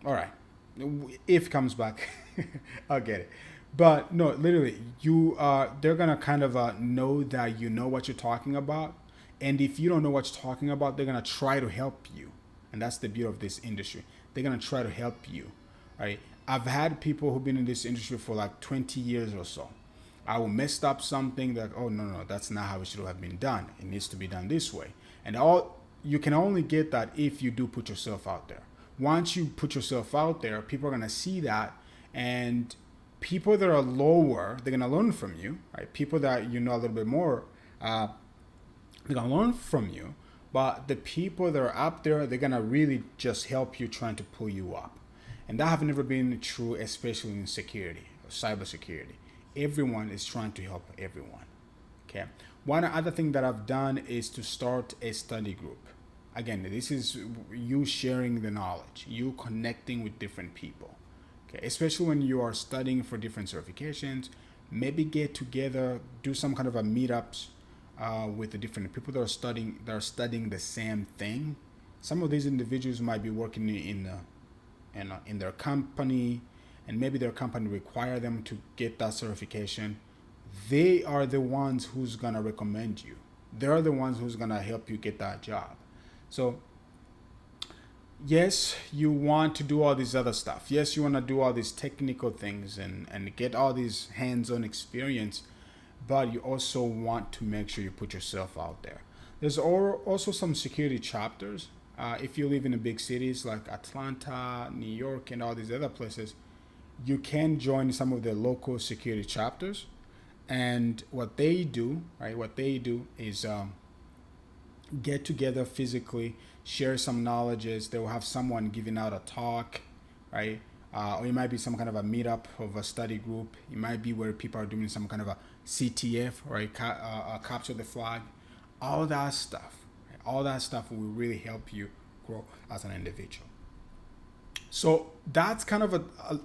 right, if comes back, I'll get it. But no, literally, they're gonna kind of know that you know what you're talking about, and if you don't know what you're talking about, they're gonna try to help you, and that's the beauty of this industry. They're gonna try to help you, right? I've had people who've been in this industry for like 20 years or so. I will mess up something that, oh no, that's not how it should have been done. It needs to be done this way, and all you can only get that if you do put yourself out there. Once you put yourself out there, people are gonna see that, and people that are lower, they're gonna learn from you, right? People that you know a little bit more, they're gonna learn from you. But the people that are up there, they're gonna really just help you, trying to pull you up, and that have never been true, especially in security or cybersecurity. Everyone is trying to help everyone. Okay. One other thing that I've done is to start a study group. Again, this is you sharing the knowledge, you connecting with different people. Okay, especially when you are studying for different certifications, maybe get together, do some kind of a meetups with the different people that are studying the same thing. Some of these individuals might be working in their company, and maybe their company require them to get that certification. They are the ones who's gonna recommend you. They're the ones who's gonna help you get that job. So yes, you want to do all this other stuff. Yes, you want to do all these technical things and get all these hands-on experience, but you also want to make sure you put yourself out there. There's also some security chapters. If you live in the big cities like Atlanta, New York, and all these other places, you can join some of the local security chapters. And what they do, right? What they do is get together physically, share some knowledges. They will have someone giving out a talk, right? Or it might be some kind of a meetup of a study group. It might be where people are doing some kind of a CTF, right? Capture the flag. All that stuff. Right? All that stuff will really help you grow as an individual. So that's kind of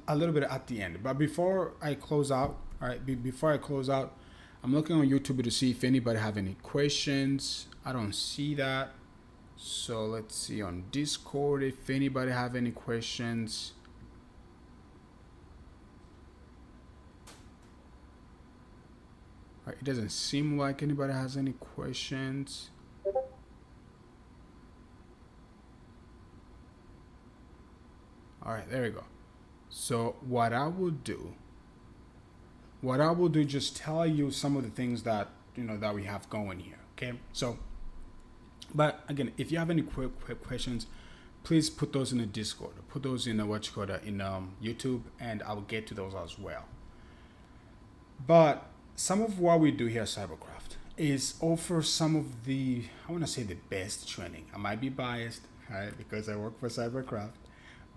a little bit at the end. But before I close out, all right, before I close out, I'm looking on YouTube to see if anybody have any questions. I don't see that. So let's see on Discord if anybody have any questions. All right, it doesn't seem like anybody has any questions. All right, there we go. So what I will do, just tell you some of the things that that we have going here. Okay, so, but again, if you have any quick questions, please put those in the Discord. Put those in what you call that in YouTube, and I will get to those as well. But some of what we do here at Cybercraft is offer some of the, I want to say, the best training. I might be biased, right, because I work for Cybercraft,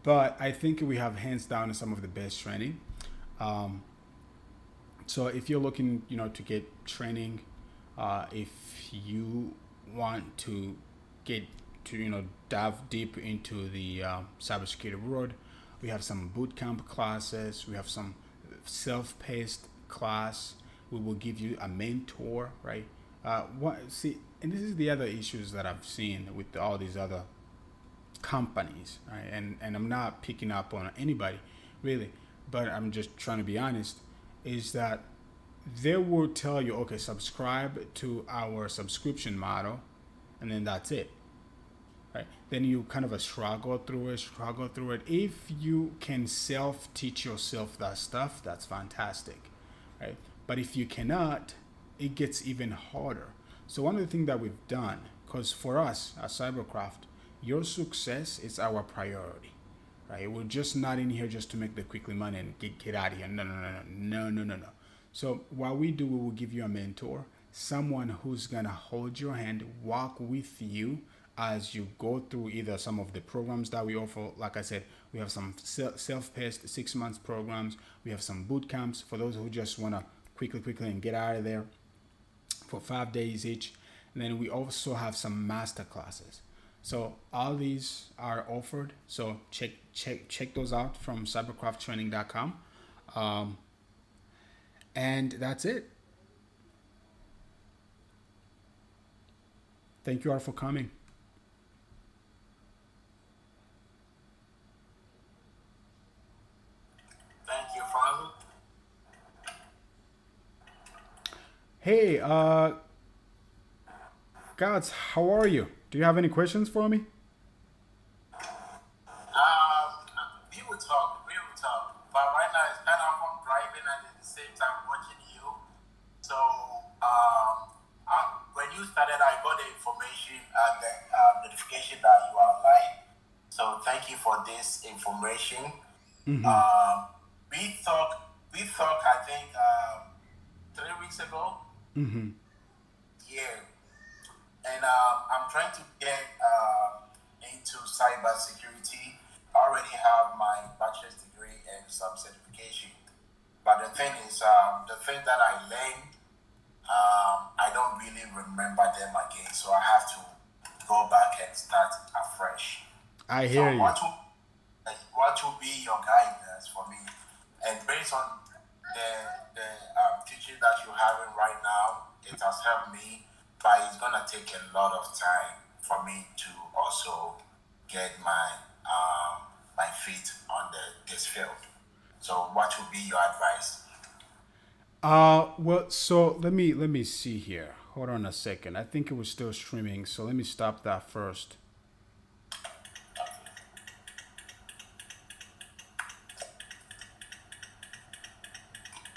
but I think we have hands down some of the best training. So if you're looking, to get training, if you want to get to, dive deep into the cybersecurity world, we have some bootcamp classes. We have some self-paced class. We will give you a mentor, right? And this is the other issues that I've seen with all these other companies, right? And I'm not picking up on anybody, really, but I'm just trying to be honest, is that they will tell you, okay, subscribe to our subscription model, and then that's it, right? Then you kind of struggle through it. If you can self teach yourself that stuff, that's fantastic, right? But if you cannot, it gets even harder. So one of the things that we've done, because for us at Cybercraft, your success is our priority, right? We're just not in here just to make the quickly money and get out of here. No, no, no, no, no, no, no, no. So what we do, we will give you a mentor, someone who's gonna hold your hand, walk with you as you go through either some of the programs that we offer. Like I said, we have some self-paced 6 months programs. We have some boot camps for those who just wanna quickly and get out of there for 5 days each. And then we also have some master classes. So all these are offered. So check those out from cybercrafttraining.com. Um, and that's it. Thank you all for coming. Thank you, Father. Hey, gods, how are you? Do you have any questions for me? We will talk. We will talk. But right now it's kind of I'm driving and at the same time watching you. So when you started, I got the information and the notification that you are online. So thank you for this information. Mm-hmm. Um, we thought I think 3 weeks ago. Mm-hmm. Yeah. And I'm trying to get into cybersecurity. I already have my bachelor's degree and some certification. But the thing is, the thing that I learned, I don't really remember them again. So I have to go back and start afresh. I So hear you. what will be your guidance for me? And based on the teaching that you're having right now, it has helped me, but it's gonna take a lot of time for me to also get my feet on this field. So, what would be your advice? Well, so let me see here. Hold on a second. I think it was still streaming, so let me stop that first.